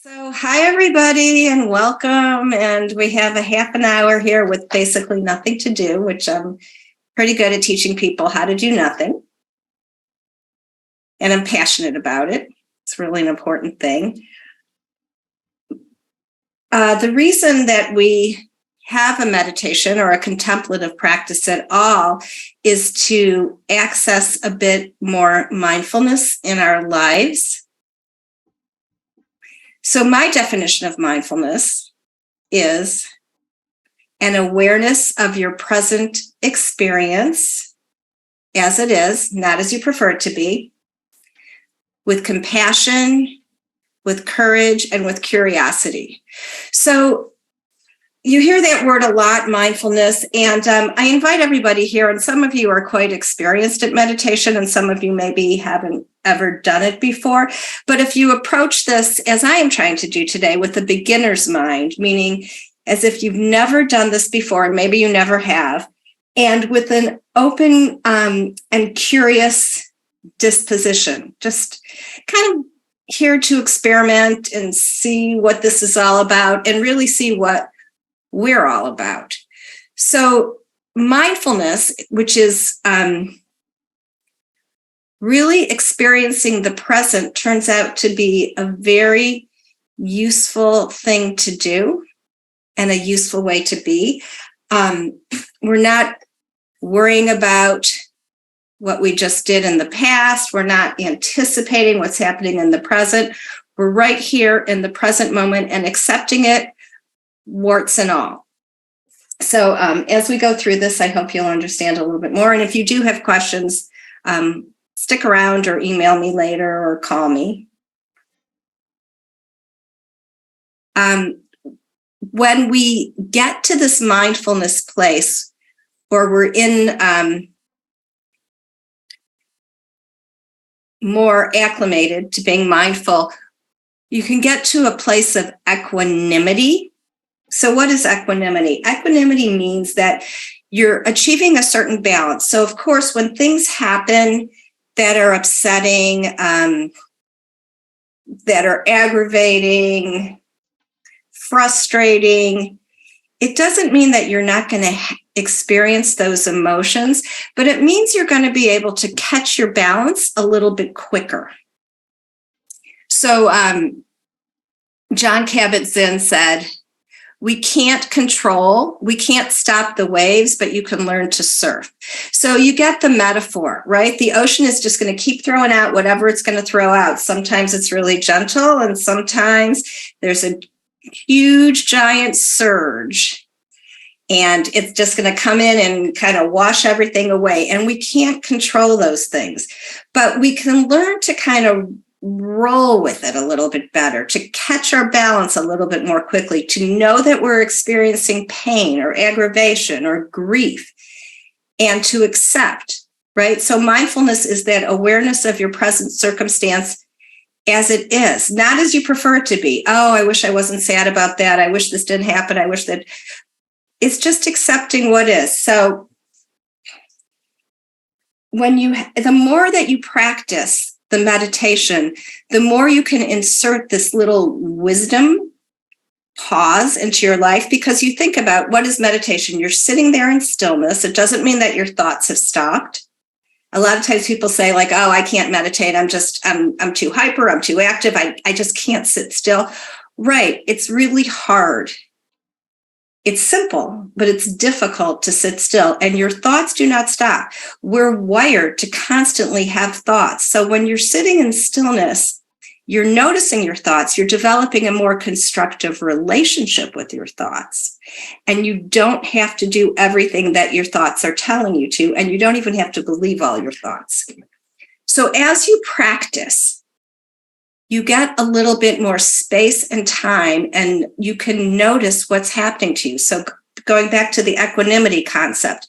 So, hi everybody, and welcome. And we have a half an hour here with basically nothing to do, which I'm pretty good at teaching people how to do nothing. And I'm passionate about it. It's really an important thing. The reason that we have a meditation or a contemplative practice at all is to access a bit more mindfulness in our lives. So, my definition of mindfulness is an awareness of your present experience as it is, not as you prefer it to be, with compassion, with courage, and with curiosity. So, you hear that word a lot, mindfulness, and I invite everybody here, and some of you are quite experienced at meditation, and some of you maybe haven't ever done it before. But if you approach this, as I am trying to do today, with a beginner's mind, meaning as if you've never done this before, and maybe you never have, and with an open and curious disposition, just kind of here to experiment and see what this is all about, and really see what we're all about. So mindfulness, which is really experiencing the present, turns out to be a very useful thing to do and a useful way to be. We're not worrying about what we just did in the past. We're not anticipating what's happening in the present. We're right here in the present moment and accepting it, warts and all. So as we go through this, I hope you'll understand a little bit more. And if you do have questions, stick around or email me later or call me. When we get to this mindfulness place, or we're in more acclimated to being mindful, you can get to a place of equanimity. So what is equanimity? Equanimity means that you're achieving a certain balance. So of course, when things happen that are upsetting, that are aggravating, frustrating, it doesn't mean that you're not going to experience those emotions, but it means you're going to be able to catch your balance a little bit quicker. So John Kabat-Zinn said, we can't stop the waves, but you can learn to surf. So you get the metaphor, right? The ocean is just going to keep throwing out whatever it's going to throw out. Sometimes it's really gentle, and sometimes there's a huge, giant surge, and it's just going to come in and kind of wash everything away. And we can't control those things, but we can learn to kind of roll with it a little bit better, to catch our balance a little bit more quickly, to know that we're experiencing pain or aggravation or grief, and to accept, right? So mindfulness is that awareness of your present circumstance as it is, not as you prefer it to be. Oh, I wish I wasn't sad about that. I wish this didn't happen. I wish that. It's just accepting what is. So the more that you practice the meditation, the more you can insert this little wisdom pause into your life, because you think about, what is meditation? You're sitting there in stillness. It doesn't mean that your thoughts have stopped. A lot of times people say, like, oh, I can't meditate. I'm too hyper. I'm too active. I just can't sit still. Right. It's really hard. It's simple, but it's difficult to sit still, and your thoughts do not stop. We're wired to constantly have thoughts. So when you're sitting in stillness, you're noticing your thoughts, you're developing a more constructive relationship with your thoughts, and you don't have to do everything that your thoughts are telling you to, and you don't even have to believe all your thoughts. So as you practice, you get a little bit more space and time, and you can notice what's happening to you. So going back to the equanimity concept,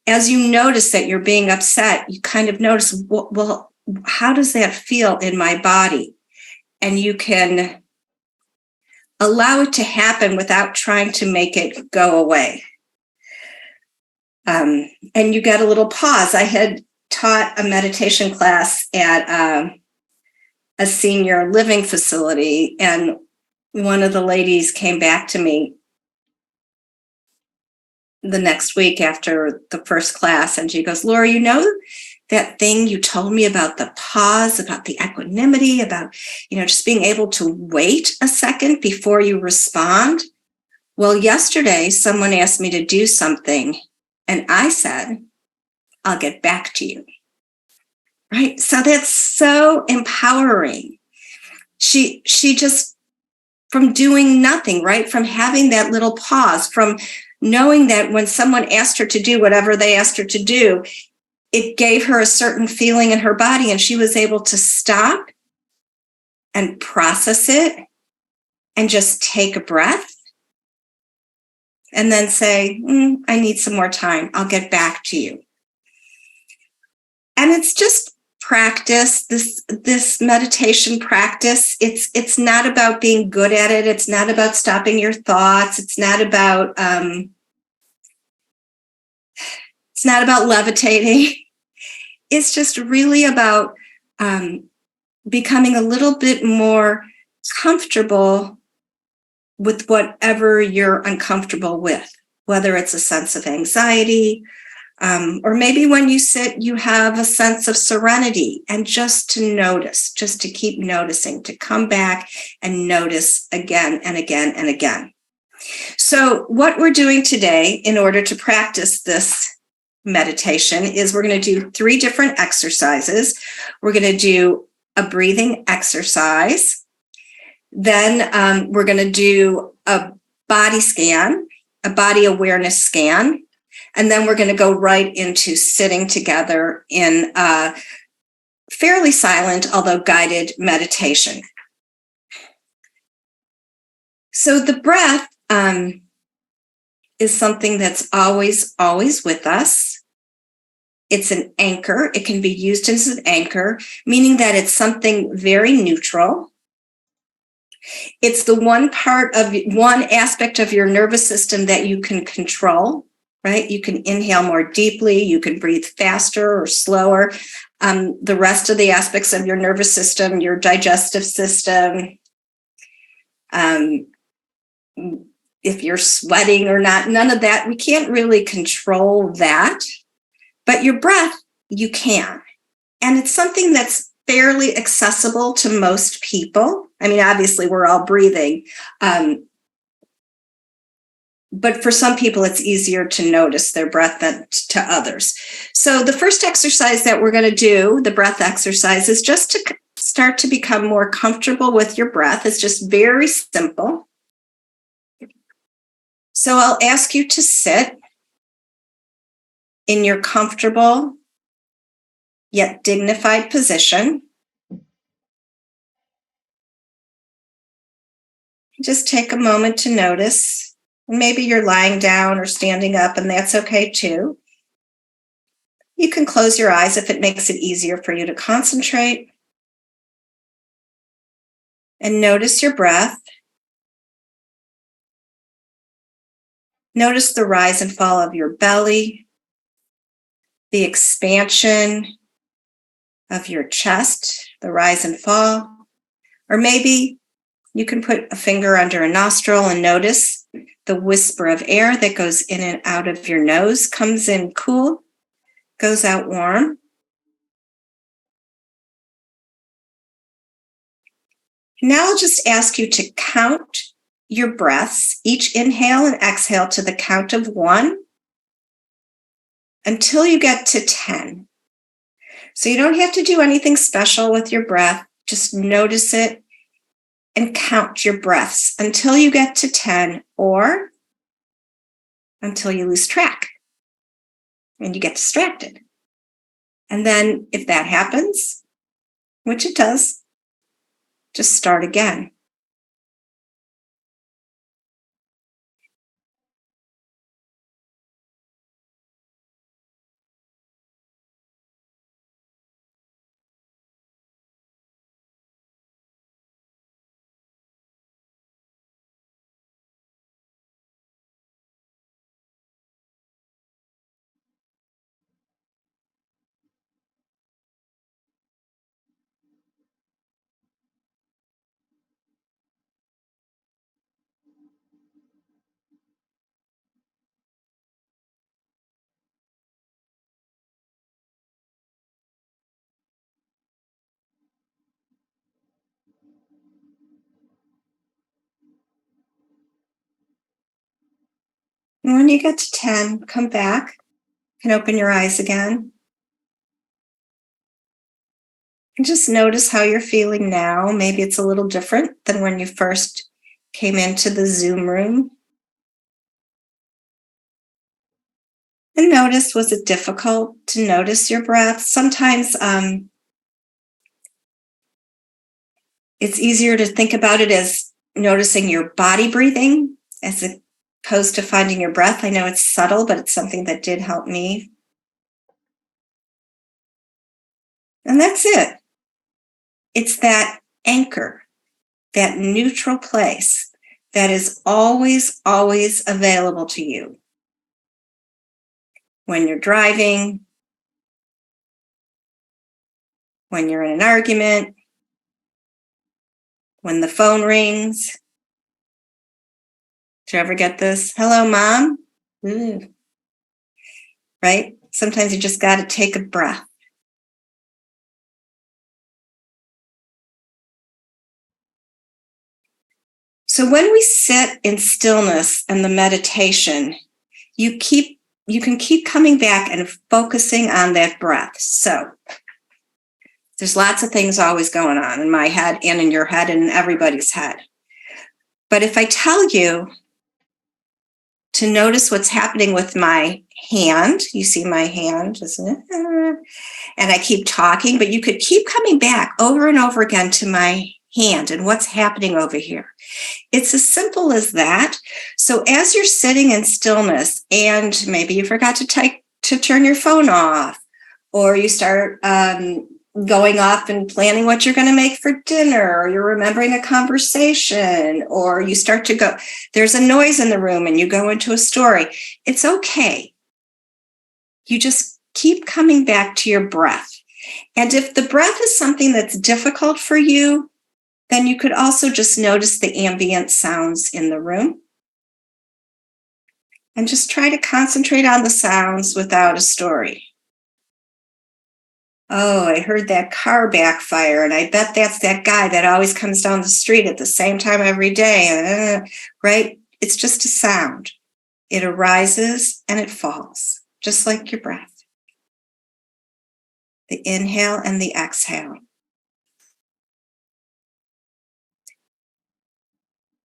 as you notice that you're being upset, you kind of notice, well, how does that feel in my body? And you can allow it to happen without trying to make it go away. And you get a little pause. I had taught a meditation class at a senior living facility, and one of the ladies came back to me the next week after the first class, and she goes, Laura, you know that thing you told me about the pause, about the equanimity, about, just being able to wait a second before you respond? Well, yesterday someone asked me to do something, and I said, I'll get back to you. Right? So that's so empowering. She just, from doing nothing, right? From having that little pause, from knowing that when someone asked her to do whatever they asked her to do, it gave her a certain feeling in her body, and she was able to stop and process it and just take a breath and then say, I need some more time. I'll get back to you. And it's just practice, this meditation practice. It's not about being good at it. It's not about stopping your thoughts. It's not about levitating. It's just really about becoming a little bit more comfortable with whatever you're uncomfortable with, whether it's a sense of anxiety, or maybe when you sit, you have a sense of serenity, and just to notice, just to keep noticing, to come back and notice again and again and again. So what we're doing today in order to practice this meditation is we're going to do 3 different exercises. We're going to do a breathing exercise. Then we're going to do a body scan, a body awareness scan. And then we're going to go right into sitting together in a fairly silent, although guided meditation. So the breath is something that's always, always with us. It's an anchor. It can be used as an anchor, meaning that it's something very neutral. It's the one aspect of your nervous system that you can control, right? You can inhale more deeply. You can breathe faster or slower. The rest of the aspects of your nervous system, your digestive system, if you're sweating or not, none of that, we can't really control that. But your breath, you can. And it's something that's fairly accessible to most people. I mean, obviously, we're all breathing. But for some people, it's easier to notice their breath than to others. So the first exercise that we're going to do, the breath exercise, is just to start to become more comfortable with your breath. It's just very simple. So I'll ask you to sit in your comfortable yet dignified position. Just take a moment to notice. Maybe you're lying down or standing up, and that's okay too. You can close your eyes if it makes it easier for you to concentrate. And notice your breath. Notice the rise and fall of your belly, the expansion of your chest, the rise and fall. Or maybe you can put a finger under a nostril and notice the whisper of air that goes in and out of your nose, comes in cool, goes out warm. Now I'll just ask you to count your breaths, each inhale and exhale to the count of 1 until you get to 10. So you don't have to do anything special with your breath. Just notice it and count your breaths until you get to 10 or until you lose track and you get distracted. And then if that happens, which it does, just start again. And when you get to 10, come back and open your eyes again. And just notice how you're feeling now. Maybe it's a little different than when you first came into the Zoom room. And notice, was it difficult to notice your breath? Sometimes it's easier to think about it as noticing your body breathing as opposed to finding your breath. I know it's subtle, but it's something that did help me. And that's it. It's that anchor, that neutral place that is always, always available to you. When you're driving, when you're in an argument, when the phone rings. Did you ever get this? Hello, Mom? Ooh. Right? Sometimes you just got to take a breath. So when we sit in stillness and the meditation, you can keep coming back and focusing on that breath. So there's lots of things always going on in my head and in your head and in everybody's head. But if I tell you to notice what's happening with my hand, you see my hand, isn't it? And I keep talking, but you could keep coming back over and over again to my hand and what's happening over here. It's as simple as that. So as you're sitting in stillness and maybe you forgot to turn your phone off, or you start going off and planning what you're going to make for dinner, or you're remembering a conversation, or you start to go, there's a noise in the room and you go into a story. It's okay. You just keep coming back to your breath. And if the breath is something that's difficult for you, then you could also just notice the ambient sounds in the room and just try to concentrate on the sounds without a story. Oh, I heard that car backfire, and I bet that's that guy that always comes down the street at the same time every day, right? It's just a sound. It arises and it falls, just like your breath. The inhale and the exhale.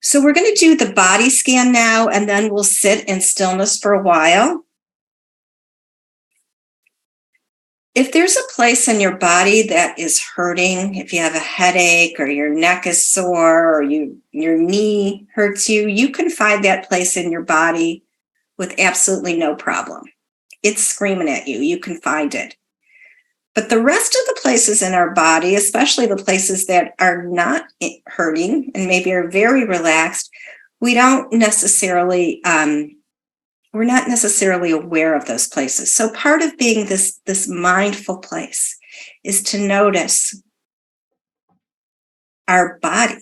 So we're going to do the body scan now, and then we'll sit in stillness for a while. If there's a place in your body that is hurting, if you have a headache or your neck is sore or your knee hurts you, you can find that place in your body with absolutely no problem. It's screaming at you. You can find it. But the rest of the places in our body, especially the places that are not hurting and maybe are very relaxed, we're not necessarily aware of those places. So part of being this mindful place is to notice our body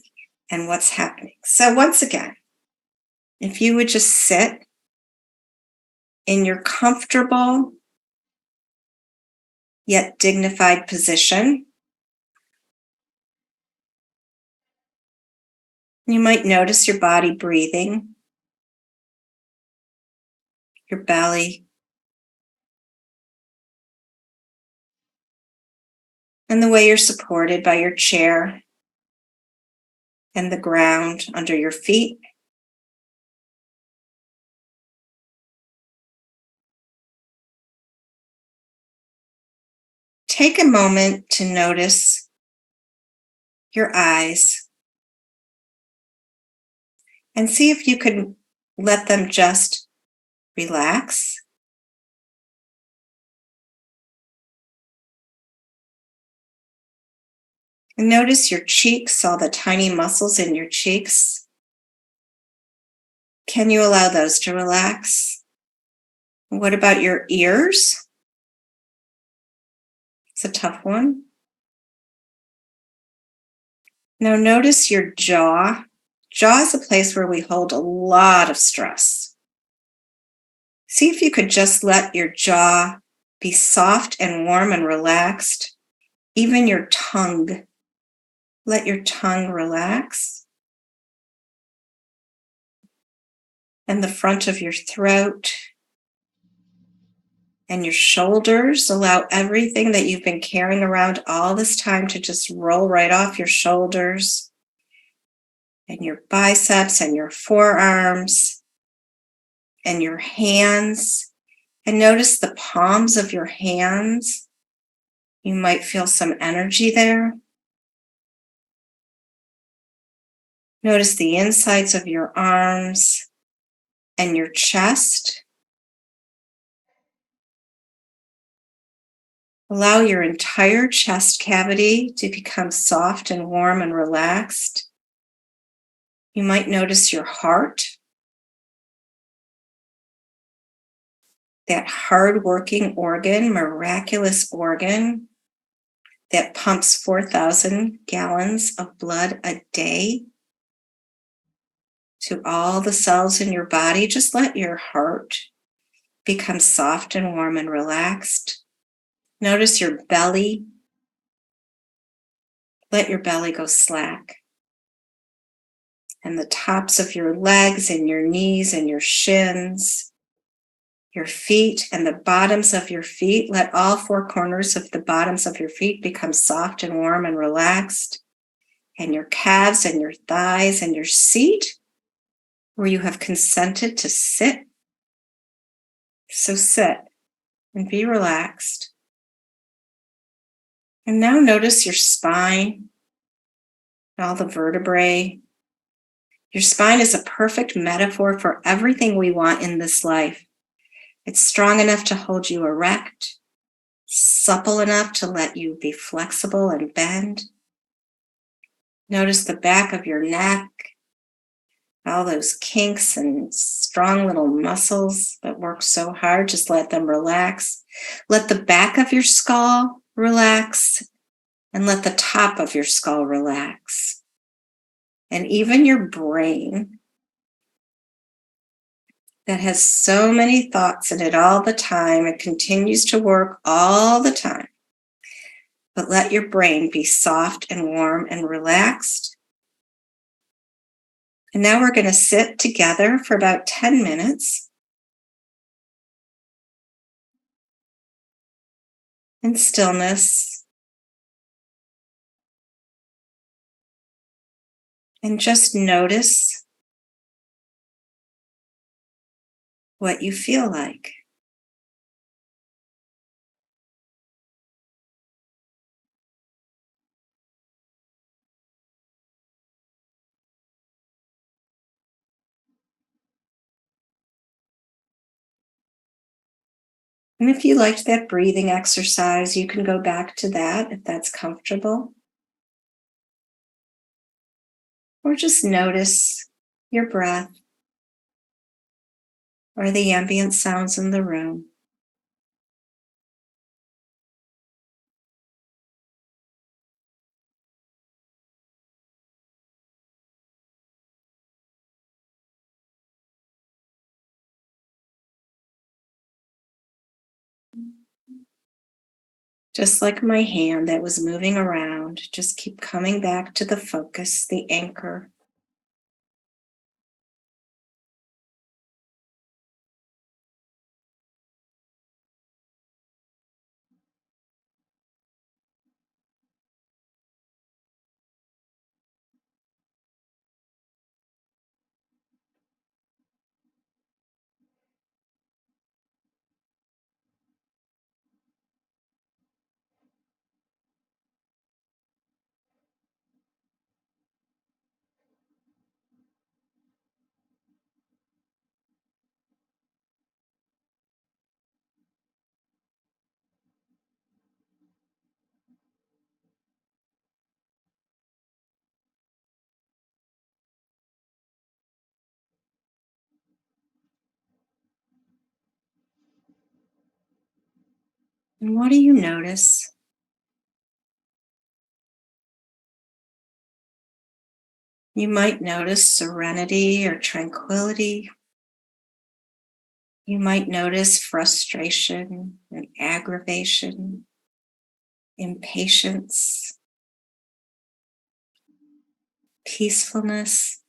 and what's happening. So once again, if you would just sit in your comfortable yet dignified position, you might notice your body breathing, your belly, and the way you're supported by your chair and the ground under your feet. Take a moment to notice your eyes and see if you could let them just relax. And notice your cheeks, all the tiny muscles in your cheeks. Can you allow those to relax? What about your ears? It's a tough one. Now notice your jaw. Jaw is a place where we hold a lot of stress. See if you could just let your jaw be soft and warm and relaxed. Even your tongue. Let your tongue relax. and the front of your throat and your shoulders. Allow everything that you've been carrying around all this time to just roll right off your shoulders and your biceps and your forearms and your hands. And notice the palms of your hands. You might feel some energy there. Notice the insides of your arms and your chest. Allow your entire chest cavity to become soft and warm and relaxed. You might notice your heart, that hard-working organ, miraculous organ that pumps 4,000 gallons of blood a day to all the cells in your body. Just let your heart become soft and warm and relaxed. Notice your belly. Let your belly go slack. And the tops of your legs and your knees and your shins, your feet and the bottoms of your feet. Let all four corners of the bottoms of your feet become soft and warm and relaxed. And your calves and your thighs and your seat, where you have consented to sit. So sit and be relaxed. And now notice your spine, all the vertebrae. Your spine is a perfect metaphor for everything we want in this life. It's strong enough to hold you erect, supple enough to let you be flexible and bend. Notice the back of your neck, all those kinks and strong little muscles that work so hard. Just let them relax. Let the back of your skull relax, and let the top of your skull relax. And even your brain that has so many thoughts in it all the time, it continues to work all the time. But let your brain be soft and warm and relaxed. And now we're going to sit together for about 10 minutes in stillness. And just notice what you feel like. And if you liked that breathing exercise, you can go back to that if that's comfortable. Or just notice your breath or the ambient sounds in the room. Just like my hand that was moving around, just keep coming back to the focus, the anchor. And what do you notice? You might notice serenity or tranquility. You might notice frustration and aggravation, impatience, peacefulness.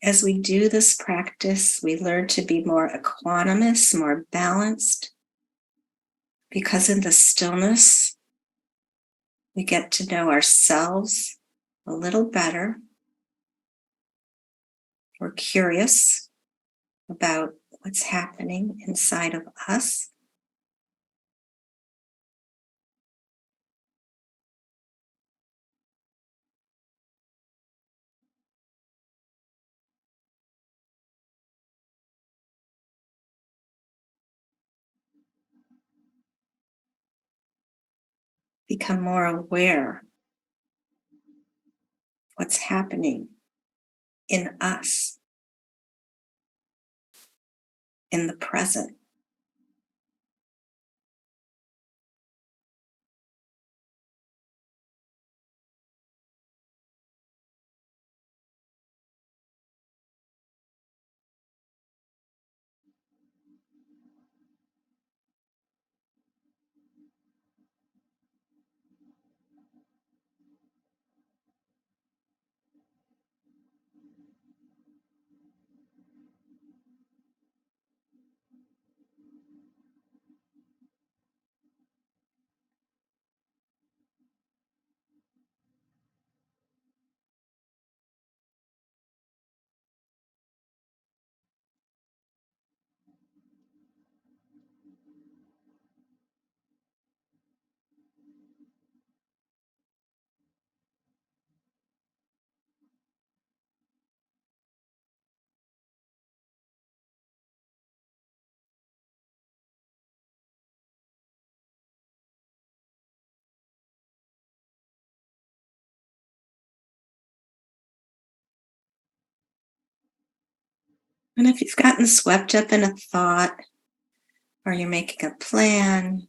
As we do this practice, we learn to be more equanimous, more balanced, because in the stillness, we get to know ourselves a little better. We're curious about what's happening inside of us. Become more aware of what's happening in us, in the present. And if you've gotten swept up in a thought, or you're making a plan,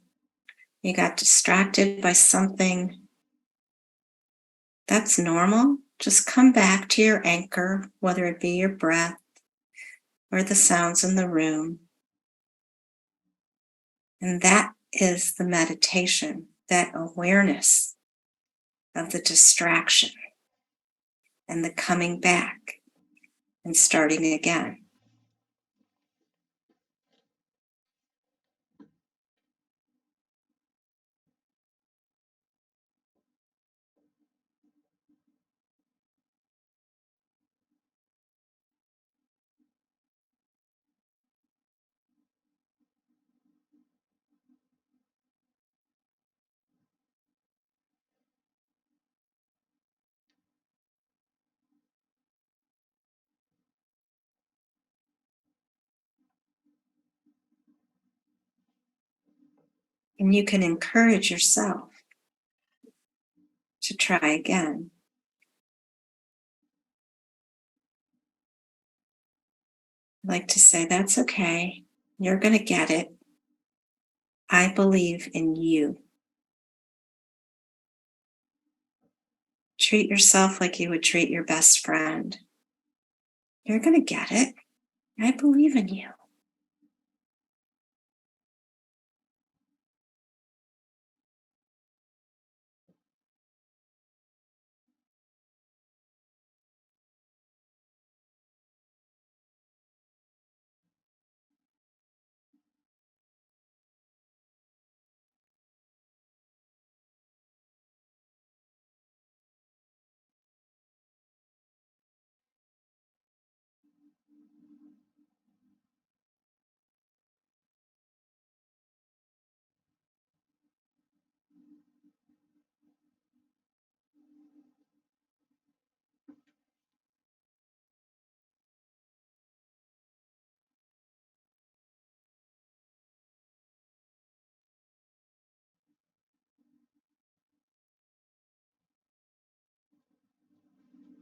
you got distracted by something, that's normal. Just come back to your anchor, whether it be your breath or the sounds in the room. And that is the meditation, that awareness of the distraction and the coming back and starting again. And you can encourage yourself to try again. I like to say, that's okay. You're going to get it. I believe in you. Treat yourself like you would treat your best friend. You're going to get it. I believe in you.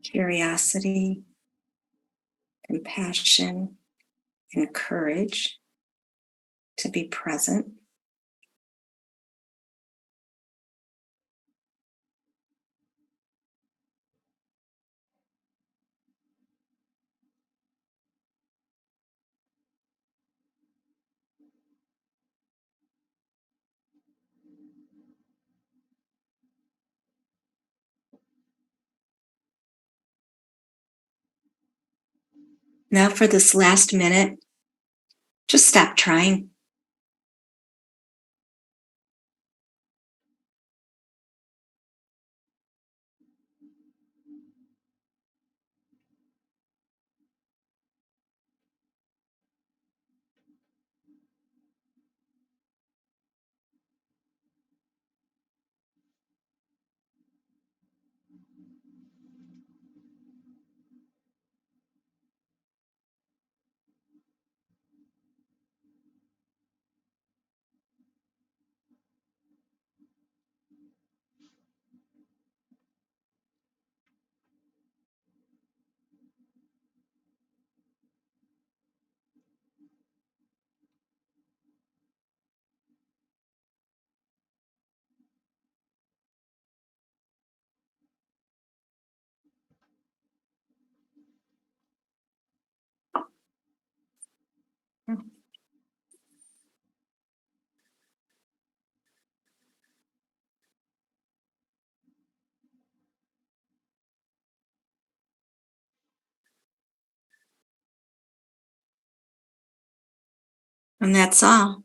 Curiosity, compassion, and courage to be present. Now, for this last minute, just stop trying. And that's all.